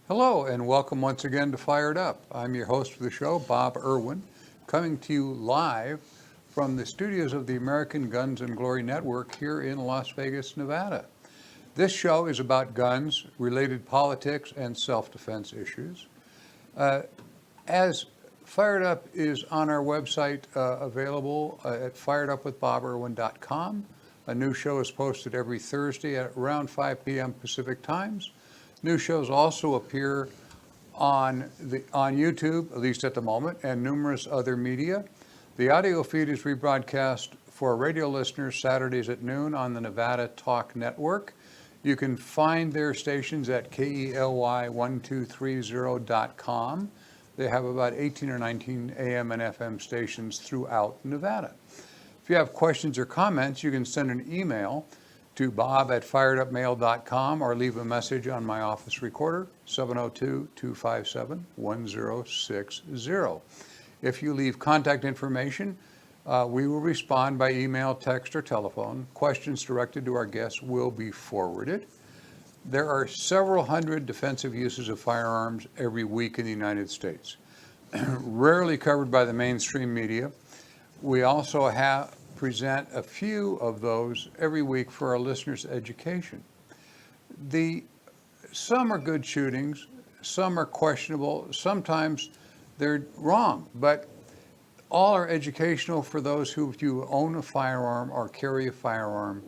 Hello and welcome once again to Fired Up. I'm your host for the show, Bob Irwin, coming to you live from the studios of the American Guns and Glory Network here in Las Vegas, Nevada. This show is about guns, related politics, and self-defense issues. As Fired Up is on our website available at firedupwithboberwin.com. A new show is posted every Thursday at around 5 p.m. Pacific times. New shows also appear on YouTube, at least at the moment, and numerous other media. The audio feed is rebroadcast for radio listeners Saturdays at noon on the Nevada Talk Network. You can find their stations at KELY1230.com. They have about 18 or 19 AM and FM stations throughout Nevada. If you have questions or comments, you can send an email to bob@firedupmail.com or leave a message on my office recorder, 702-257-1060. If you leave contact information, we will respond by email, text, or telephone. Questions directed to our guests will be forwarded. There are several hundred defensive uses of firearms every week in the United States, rarely covered by the mainstream media. We also present a few of those every week for our listeners' education. Some are good shootings, some are questionable, sometimes they're wrong, but all are educational for those who you own a firearm or carry a firearm,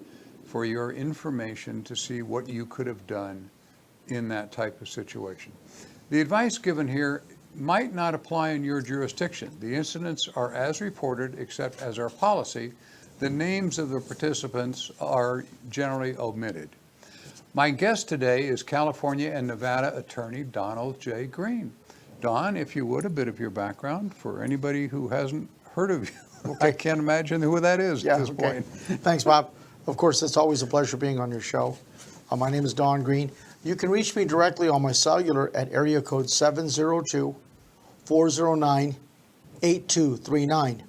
for your information to see what you could have done in that type of situation. The advice given here might not apply in your jurisdiction. The incidents are as reported, except as our policy. The names of the participants are generally omitted. My guest today is California and Nevada attorney Donald J. Green. Don, if you would, a bit of your background for anybody who hasn't heard of you. Okay. I can't imagine who that is at this point. Thanks, Bob. Of course, it's always a pleasure being on your show. My name is Don Green. You can reach me directly on my cellular at area code 702-409-8239.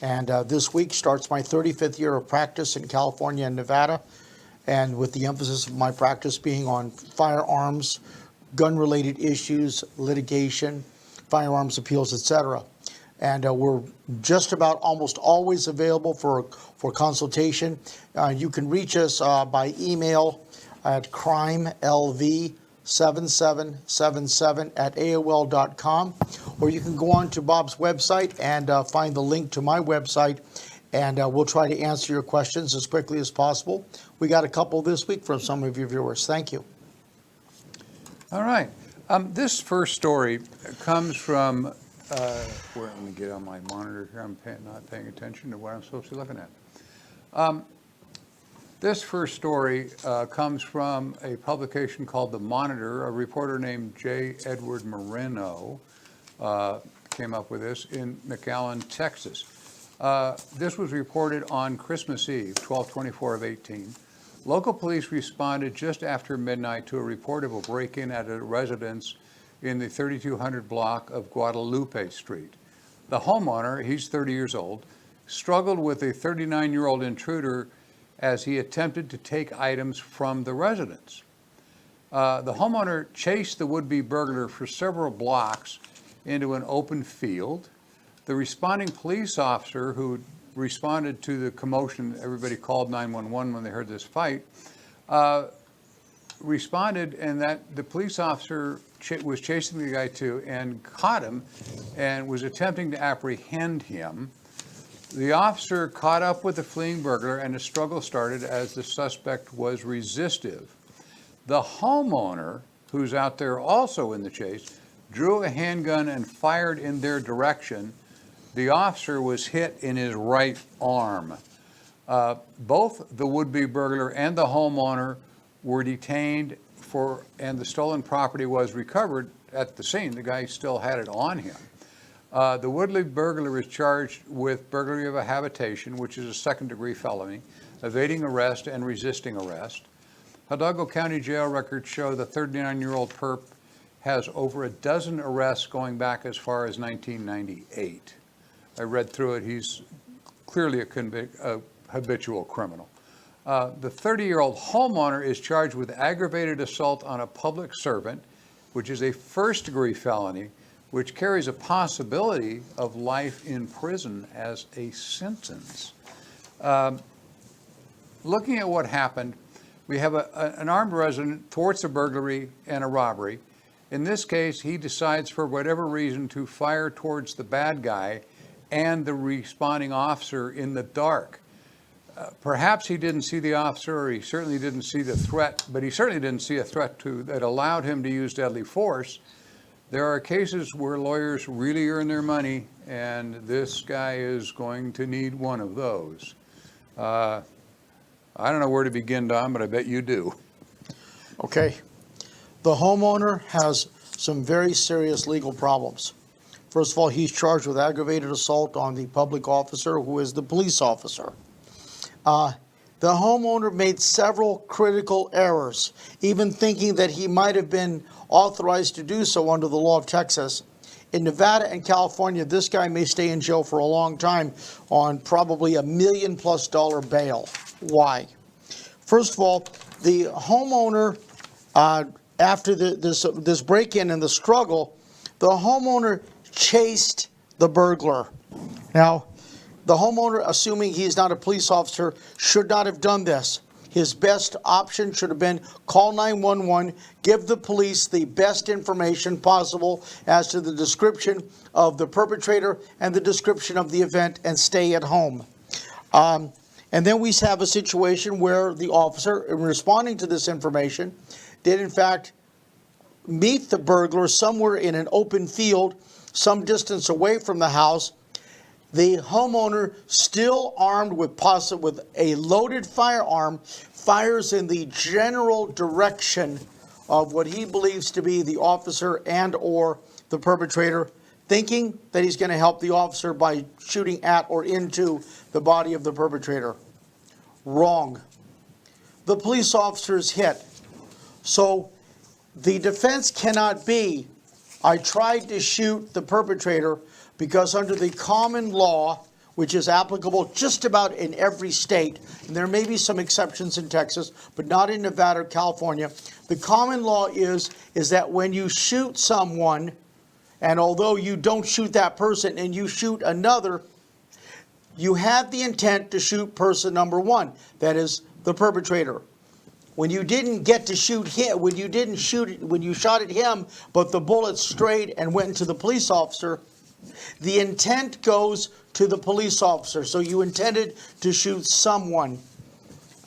And this week starts my 35th year of practice in California and Nevada, and with the emphasis of my practice being on firearms, gun-related issues, litigation, firearms appeals, etc. And we're just about almost always available for consultation. You can reach us by email at crimelv7777@aol.com, or you can go on to Bob's website and find the link to my website, and we'll try to answer your questions as quickly as possible. We got a couple this week from some of your viewers. Thank you. All right. This first story comes from, let me get on my monitor here. I'm not paying attention to what I'm supposed to be looking at. This first story comes from a publication called The Monitor. A reporter named J. Edward Moreno came up with this in McAllen, Texas. This was reported on Christmas Eve, 12/24 of 18. Local police responded just after midnight to a report of a break-in at a residence in the 3200 block of Guadalupe Street. The homeowner, he's 30 years old, struggled with a 39-year-old intruder as he attempted to take items from the residence. The homeowner chased the would-be burglar for several blocks into an open field. The responding police officer who responded to the commotion, everybody called 911 when they heard this fight, responded, and that the police officer was chasing the guy too and caught him and was attempting to apprehend him. The officer caught up with the fleeing burglar, and a struggle started as the suspect was resistive. The homeowner, who's out there also in the chase, drew a handgun and fired in their direction. The officer was hit in his right arm. Both the would-be burglar and the homeowner were detained and the stolen property was recovered at the scene. The guy still had it on him. The would-be burglar is charged with burglary of a habitation, which is a second-degree felony, evading arrest and resisting arrest. Hidalgo County Jail records show the 39-year-old perp has over a dozen arrests going back as far as 1998. I read through it. He's clearly a habitual criminal. The 30-year-old homeowner is charged with aggravated assault on a public servant, which is a first-degree felony, which carries a possibility of life in prison as a sentence. Looking at what happened, we have an armed resident thwarts a burglary and a robbery. In this case, he decides for whatever reason to fire towards the bad guy and the responding officer in the dark. Perhaps he didn't see the officer, or he certainly didn't see the threat, but he certainly didn't see a threat that allowed him to use deadly force. There are cases where lawyers really earn their money, and this guy is going to need one of those. I don't know where to begin, Don, but I bet you do. Okay. The homeowner has some very serious legal problems. First of all, he's charged with aggravated assault on the public officer who is the police officer. The homeowner made several critical errors, even thinking that he might have been authorized to do so under the law of Texas. In Nevada and California, this guy may stay in jail for a long time on probably $1 million+ bail. Why? First of all, the homeowner, after this break-in and the struggle, the homeowner chased the burglar. Now, the homeowner, assuming he's not a police officer, should not have done this. His best option should have been call 911, give the police the best information possible as to the description of the perpetrator and the description of the event, and stay at home. And then we have a situation where the officer, in responding to this information, did in fact meet the burglar somewhere in an open field, some distance away from the house. The homeowner, still armed with a loaded firearm, fires in the general direction of what he believes to be the officer and/or the perpetrator, thinking that he's going to help the officer by shooting at or into the body of the perpetrator. Wrong. The police officer is hit. So the defense cannot be, I tried to shoot the perpetrator, because under the common law, which is applicable just about in every state, and there may be some exceptions in Texas, but not in Nevada or California, the common law is that when you shoot someone, and although you don't shoot that person and you shoot another, you have the intent to shoot person number one, that is the perpetrator. When you didn't get to shoot him, when you shot at him, but the bullet strayed and went into the police officer, the intent goes to the police officer. So you intended to shoot someone.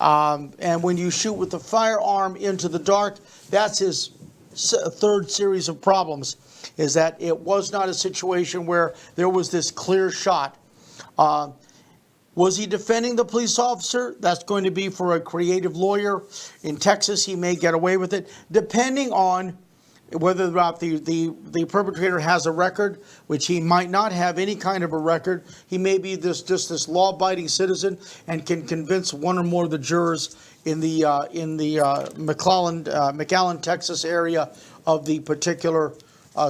And when you shoot with the firearm into the dark, that's his third series of problems, is that it was not a situation where there was this clear shot. Was he defending the police officer? That's going to be for a creative lawyer. In Texas, he may get away with it, depending on whether or not the perpetrator has a record, which he might not have any kind of a record. He may be just this law-abiding citizen and can convince one or more of the jurors in the McAllen, Texas area of the particular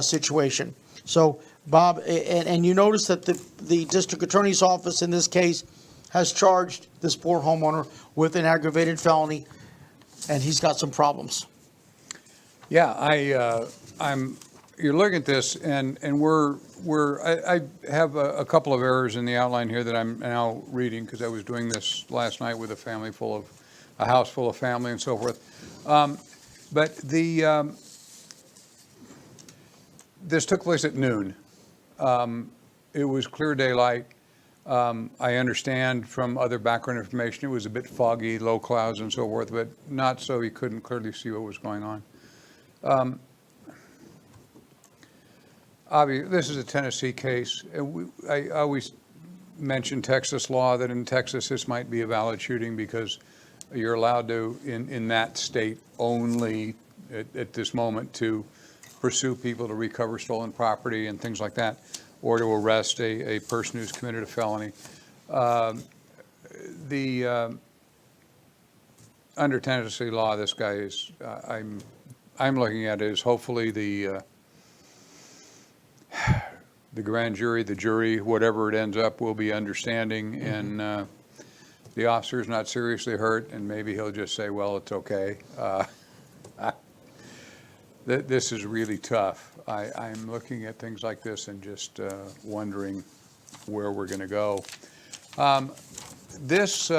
situation. So, Bob, and you notice that the district attorney's office in this case has charged this poor homeowner with an aggravated felony, and he's got some problems. Yeah, you're looking at this, and I have a couple of errors in the outline here that I'm now reading, because I was doing this last night with a house full of family and so forth. But this took place at noon. It was clear daylight. I understand from other background information it was a bit foggy, low clouds and so forth, but not so he couldn't clearly see what was going on. Obviously, this is a Tennessee case. I always mention Texas law, that in Texas this might be a valid shooting because you're allowed to, in that state only at this moment, to pursue people to recover stolen property and things like that, or to arrest a person who's committed a felony. Under Tennessee law, this guy is, I'm looking at it as hopefully the grand jury, the jury, whatever it ends up, will be understanding, and the officer's not seriously hurt, and maybe he'll just say, well, it's okay. This is really tough. I'm looking at things like this and just wondering where we're going to go. This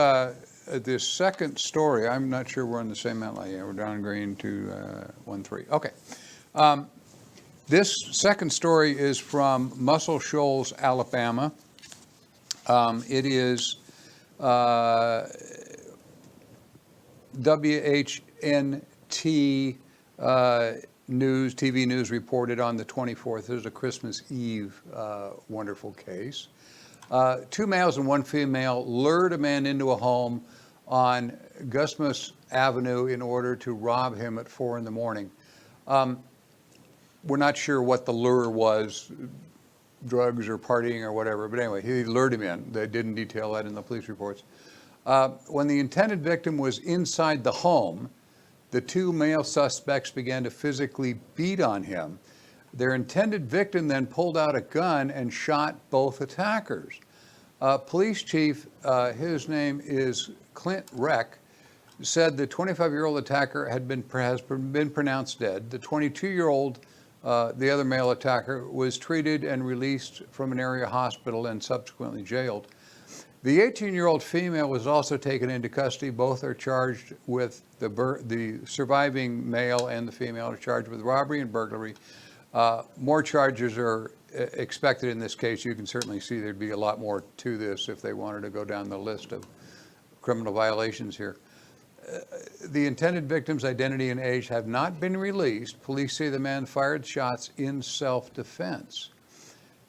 second story, I'm not sure we're on the same outline. Yeah, we're down green to 1-3. Okay. This second story is from Muscle Shoals, Alabama. It is WHNT News, TV News reported on the 24th. This is a Christmas Eve wonderful case. 2 males and 1 female lured a man into a home on Gusmus Avenue in order to rob him at 4 in the morning. We're not sure what the lure was, drugs or partying or whatever, but anyway, he lured him in. They didn't detail that in the police reports. When the intended victim was inside the home, the 2 male suspects began to physically beat on him. Their intended victim then pulled out a gun and shot both attackers. Police chief, his name is Clint Reck, said the 25-year-old attacker has been pronounced dead. The 22-year-old, the other male attacker, was treated and released from an area hospital and subsequently jailed. The 18-year-old female was also taken into custody. Both are charged with the surviving male and the female are charged with robbery and burglary. More charges are expected in this case. You can certainly see there'd be a lot more to this if they wanted to go down the list of criminal violations here. The intended victim's identity and age have not been released. Police say the man fired shots in self-defense.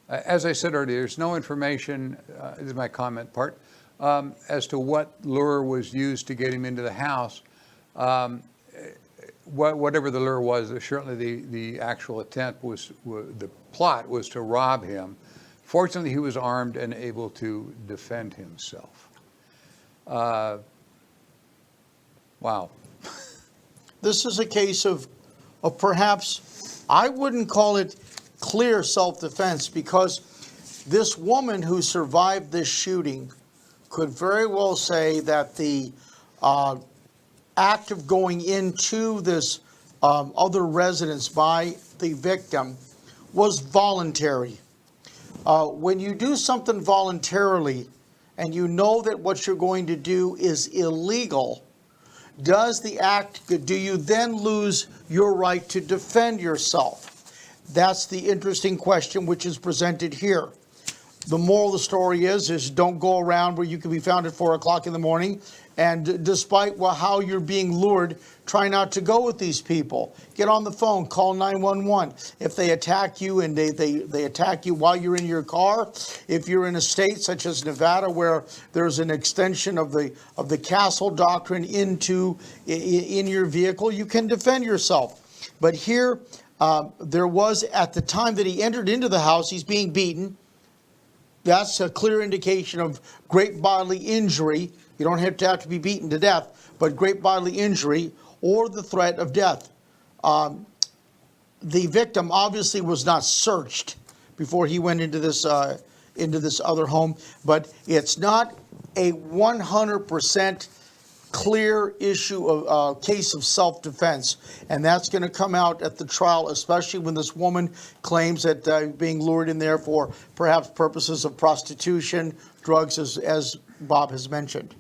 As I said earlier, there's no information, this is my comment part, as to what lure was used to get him into the house. Whatever the lure was, certainly the actual attempt the plot was to rob him. Fortunately, he was armed and able to defend himself. Wow. This is a case of perhaps, I wouldn't call it clear self-defense, because this woman who survived this shooting could very well say that the act of going into this other residence by the victim was voluntary. When you do something voluntarily and you know that what you're going to do is illegal, do you then lose your right to defend yourself? That's the interesting question which is presented here. The moral of the story is don't go around where you can be found at 4 o'clock in the morning, and despite how you're being lured, try not to go with these people. Get on the phone, call 911. If they attack you and they attack you while you're in your car, if you're in a state such as Nevada where there's an extension of the castle doctrine in your vehicle, you can defend yourself. But here, there was, at the time that he entered into the house, he's being beaten. That's a clear indication of great bodily injury. You don't have to be beaten to death, but great bodily injury or the threat of death. The victim obviously was not searched before he went into this other home, but it's not a 100% clear issue of case of self-defense, and that's going to come out at the trial, especially when this woman claims that being lured in there for perhaps purposes of prostitution, drugs, as Bob has mentioned.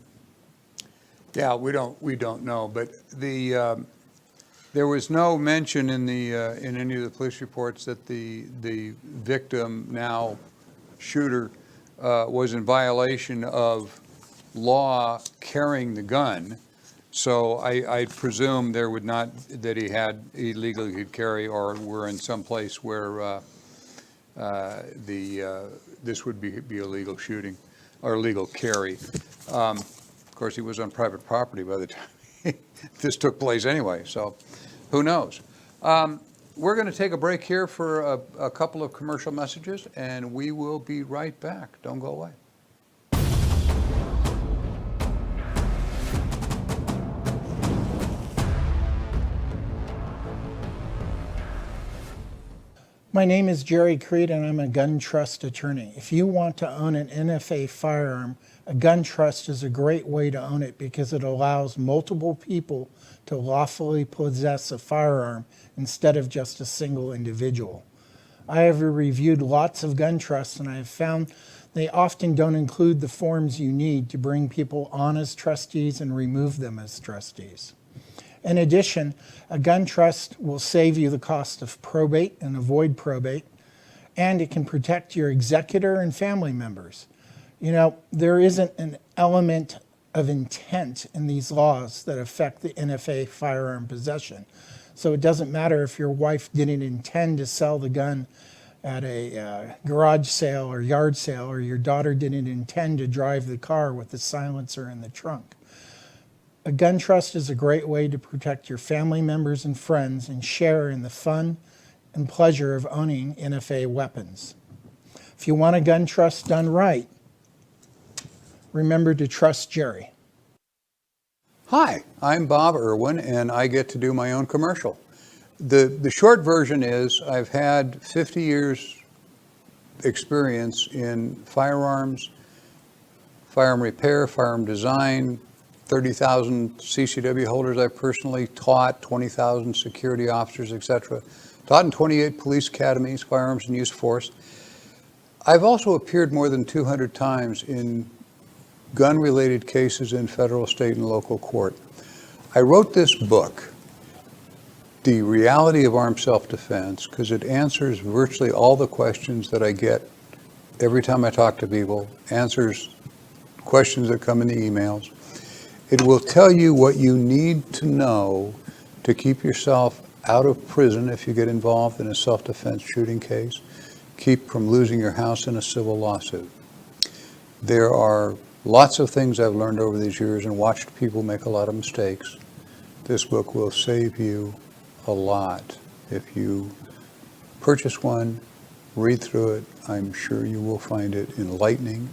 Yeah, we don't know, but there was no mention in any of the police reports that the victim, now shooter, was in violation of law carrying the gun. So I presume there would not, that he had illegally could carry, or were in some place where this would be illegal shooting or illegal carry. Of course, he was on private property by the time this took place anyway, so who knows? We're going to take a break here for a couple of commercial messages, and we will be right back. Don't go away. My name is Jerry Creed and I'm a gun trust attorney. If you want to own an NFA firearm, a gun trust is a great way to own it because it allows multiple people to lawfully possess a firearm instead of just a single individual. I have reviewed lots of gun trusts and I have found they often don't include the forms you need to bring people on as trustees and remove them as trustees. In addition, a gun trust will save you the cost of probate and avoid probate, and it can protect your executor and family members. You know, there isn't an element of intent in these laws that affect the NFA firearm possession. So it doesn't matter if your wife didn't intend to sell the gun at a garage sale or yard sale, or your daughter didn't intend to drive the car with the silencer in the trunk. A gun trust is a great way to protect your family members and friends and share in the fun and pleasure of owning NFA weapons. If you want a gun trust done right, remember to trust Jerry. Hi, I'm Bob Irwin, and I get to do my own commercial. The short version is I've had 50 years experience in firearms, firearm repair, firearm design, 30,000 CCW holders I've personally taught, 20,000 security officers, etc. Taught in 28 police academies, firearms and use force. I've also appeared more than 200 times in gun-related cases in federal, state, and local court. I wrote this book, The Reality of Armed Self-Defense, because it answers virtually all the questions that I get every time I talk to people, answers questions that come in the emails. It will tell you what you need to know to keep yourself out of prison if you get involved in a self-defense shooting case, keep from losing your house in a civil lawsuit. There are lots of things I've learned over these years and watched people make a lot of mistakes. This book will save you a lot. If you purchase one, read through it, I'm sure you will find it enlightening.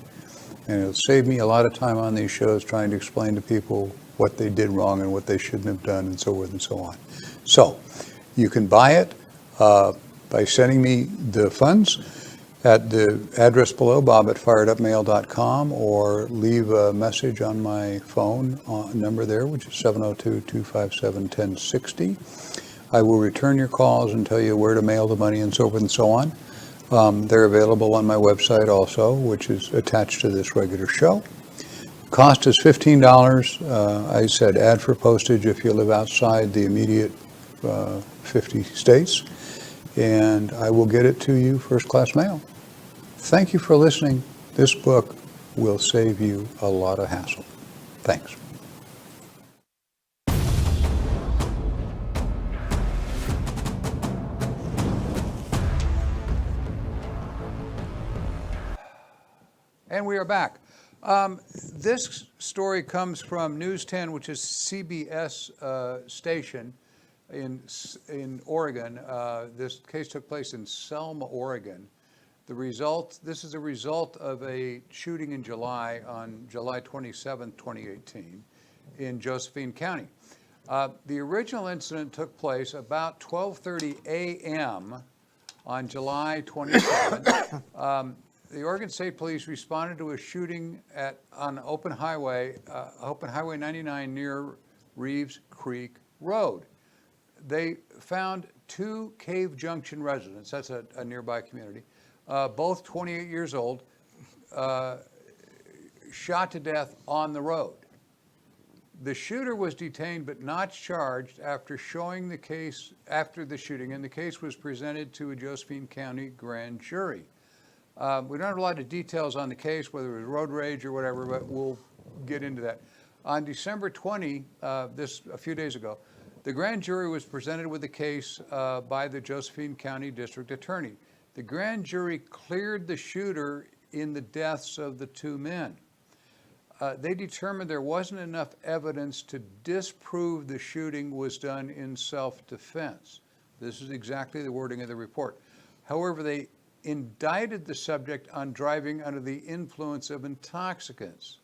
And it'll save me a lot of time on these shows trying to explain to people what they did wrong and what they shouldn't have done and so forth and so on. So you can buy it by sending me the funds at the address below, bob@firedupmail.com, or leave a message on my phone number there, which is 702-257-1060. I will return your calls and tell you where to mail the money and so forth and so on. They're available on my website also, which is attached to this regular show. Cost is $15. I said add for postage if you live outside the immediate 50 states, and I will get it to you first class mail. Thank you for listening. This book will save you a lot of hassle. Thanks. And we are back. This story comes from News 10, which is CBS station in Oregon. This case took place in Selma, Oregon. This is a result of a shooting in July, on July 27, 2018, in Josephine County. The original incident took place about 12:30 a.m. on July 27th. The Oregon State Police responded to a shooting on Open Highway 99 near Reeves Creek Road. They found two Cave Junction residents, that's a nearby community, both 28 years old, shot to death on the road. The shooter was detained but not charged after showing the case after the shooting, and the case was presented to a Josephine County grand jury. We don't have a lot of details on the case, whether it was road rage or whatever, but we'll get into that. On December 20, a few days ago, the grand jury was presented with the case by the Josephine County District Attorney. The grand jury cleared the shooter in the deaths of the two men. They determined there wasn't enough evidence to disprove the shooting was done in self-defense. This is exactly the wording of the report. However, they indicted the subject on driving under the influence of intoxicants.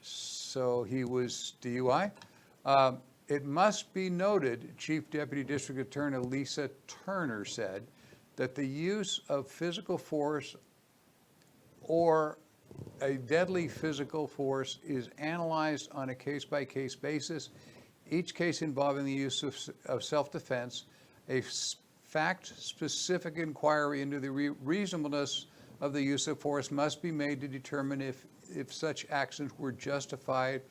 So he was DUI. It must be noted, Chief Deputy District Attorney Lisa Turner said, that the use of physical force or a deadly physical force is analyzed on a case-by-case basis, each case involving the use of self-defense, a fact-specific inquiry into the reasonableness of the use of force must be made to determine if such actions were justified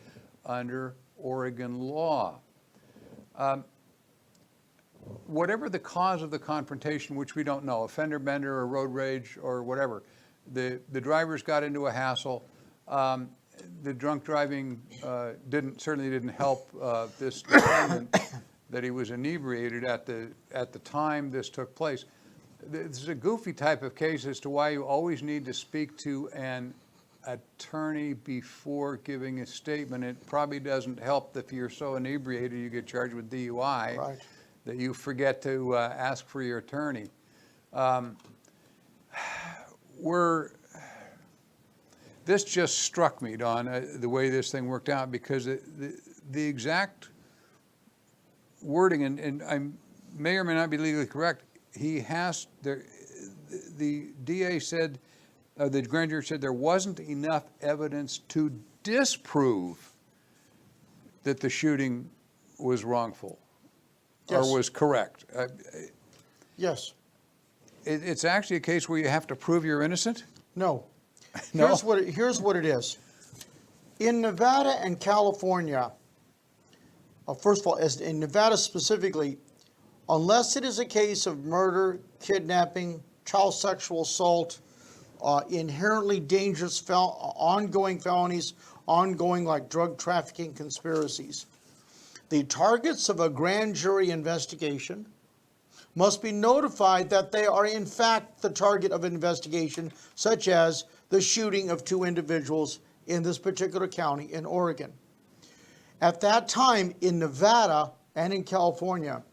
under Oregon law. Whatever the cause of the confrontation, which we don't know, a fender bender or road rage or whatever, the drivers got into a hassle. The drunk driving certainly didn't help this defendant that he was inebriated at the time this took place. This is a goofy type of case as to why you always need to speak to an attorney before giving a statement. It probably doesn't help if you're so inebriated you get charged with DUI. Right. That you forget to ask for your attorney. This just struck me, Don, the way this thing worked out, because the exact wording, and I may or may not be legally correct, the DA said, the grand jury said there wasn't enough evidence to disprove that the shooting was wrongful. Yes. Or was correct. Yes. It's actually a case where you have to prove you're innocent? No. No? Here's what it is. In Nevada and California, first of all, in Nevada specifically, unless it is a case of murder, kidnapping, child sexual assault, inherently dangerous ongoing felonies, ongoing like drug trafficking conspiracies, the targets of a grand jury investigation must be notified that they are in fact the target of an investigation, such as the shooting of 2 individuals in this particular county in Oregon. At that time in Nevada and in California,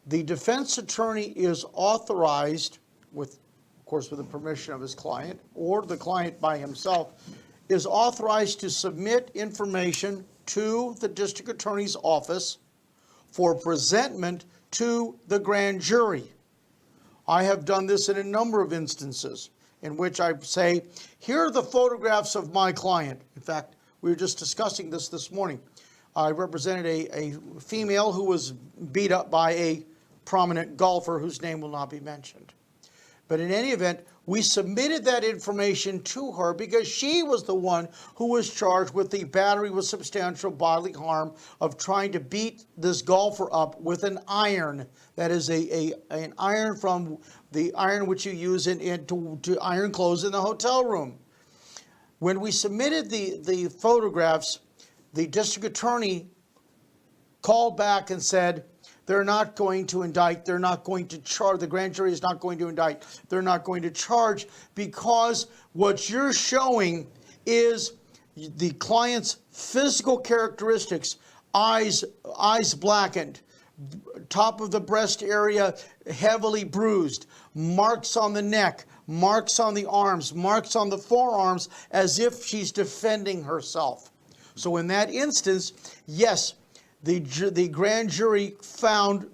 the defense attorney is authorized, of course with the permission of his client, or the client by himself, is authorized to submit information to the district attorney's office for presentment to the grand jury. I have done this in a number of instances in which I say, here are the photographs of my client. In fact, we were just discussing this morning. I represented a female who was beat up by a prominent golfer whose name will not be mentioned. But in any event, we submitted that information to her because she was the one who was charged with the battery with substantial bodily harm of trying to beat this golfer up with an iron. That is an iron from the iron which you use to iron clothes in the hotel room. When we submitted the photographs, the district attorney called back and said, they're not going to indict, they're not going to charge, the grand jury is not going to indict, they're not going to charge, because what you're showing is the client's physical characteristics, eyes blackened, top of the breast area heavily bruised, marks on the neck, marks on the arms, marks on the forearms, as if she's defending herself. So in that instance, yes, the grand jury found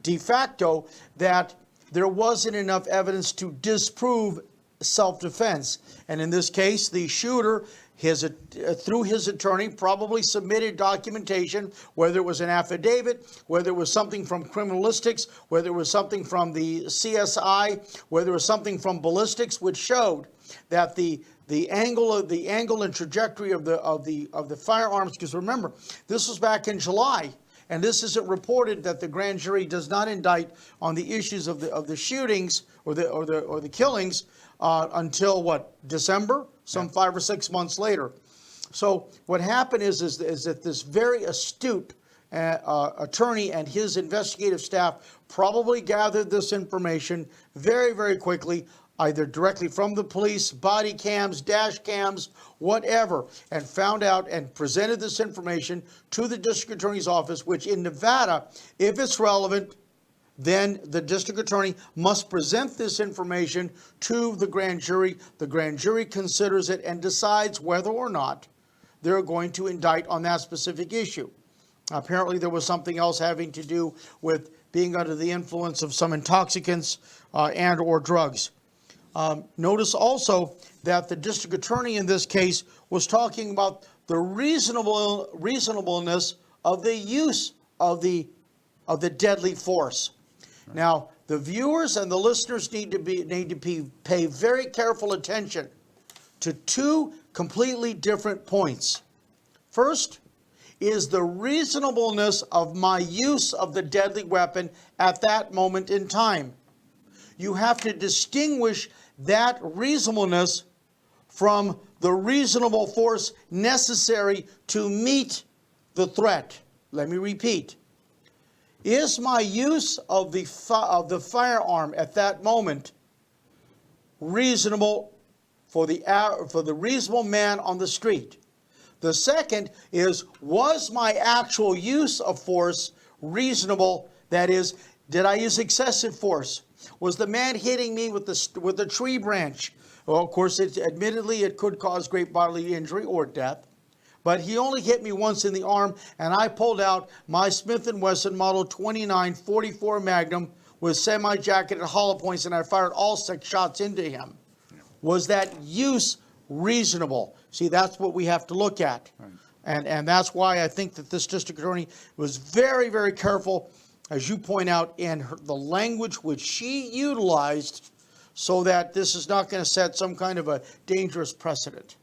de facto that there wasn't enough evidence to disprove self-defense. And in this case, the shooter, through his attorney, probably submitted documentation, whether it was an affidavit, whether it was something from criminalistics, whether it was something from the CSI, whether it was something from ballistics, which showed that the angle and trajectory of the firearms, because remember, this was back in July, and this isn't reported that the grand jury does not indict on the issues of the shootings or the killings until what, December, some 5 or 6 months later. So what happened is that this very astute attorney and his investigative staff probably gathered this information very, very quickly, either directly from the police, body cams, dash cams, whatever, and found out and presented this information to the district attorney's office, which in Nevada, if it's relevant, then the district attorney must present this information to the grand jury. The grand jury considers it and decides whether or not they're going to indict on that specific issue. Apparently there was something else having to do with being under the influence of some intoxicants and or drugs. Notice also that the district attorney in this case was talking about the reasonableness of the use of the deadly force. Now, the viewers and the listeners need to pay very careful attention to two completely different points. First is the reasonableness of my use of the deadly weapon at that moment in time. You have to distinguish that reasonableness from the reasonable force necessary to meet the threat. Let me repeat. Is my use of the firearm at that moment reasonable for the reasonable man on the street? The second is, was my actual use of force reasonable? That is, did I use excessive force? Was the man hitting me with the tree branch? Well, of course, admittedly, it could cause great bodily injury or death. But he only hit me once in the arm, and I pulled out my Smith & Wesson Model 2944 Magnum with semi-jacketed hollow points, and I fired all 6 shots into him. Was that use reasonable? See, that's what we have to look at. Right. And that's why I think that this district attorney was very, very careful, as you point out, in the language which she utilized, so that this is not going to set some kind of a dangerous precedent.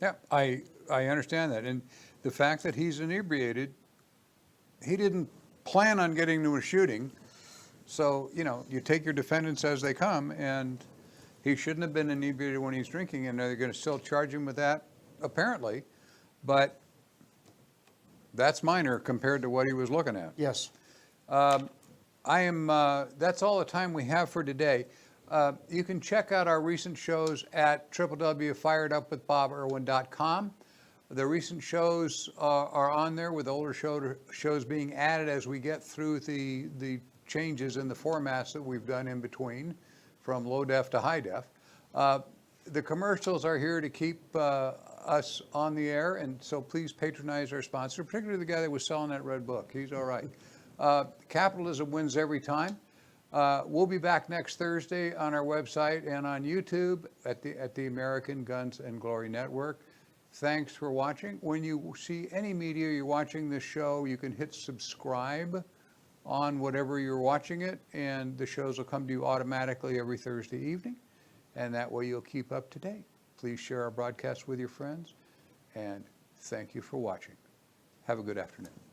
Yeah, I understand that. And the fact that he's inebriated, he didn't plan on getting into a shooting. So, you take your defendants as they come, and he shouldn't have been inebriated when he's drinking, and they're going to still charge him with that, apparently. But that's minor compared to what he was looking at. Yes. That's all the time we have for today. You can check out our recent shows at www.firedupwithboberwin.com. The recent shows are on there, with older shows being added as we get through the changes in the formats that we've done in between, from low def to high def. The commercials are here to keep us on the air, and so please patronize our sponsor, particularly the guy that was selling that red book. He's all right. Capitalism wins every time. We'll be back next Thursday on our website and on YouTube at the American Guns and Glory Network. Thanks for watching. When you see any media you're watching this show, you can hit subscribe on whatever you're watching it, and the shows will come to you automatically every Thursday evening, and that way you'll keep up to date. Please share our broadcast with your friends, and thank you for watching. Have a good afternoon.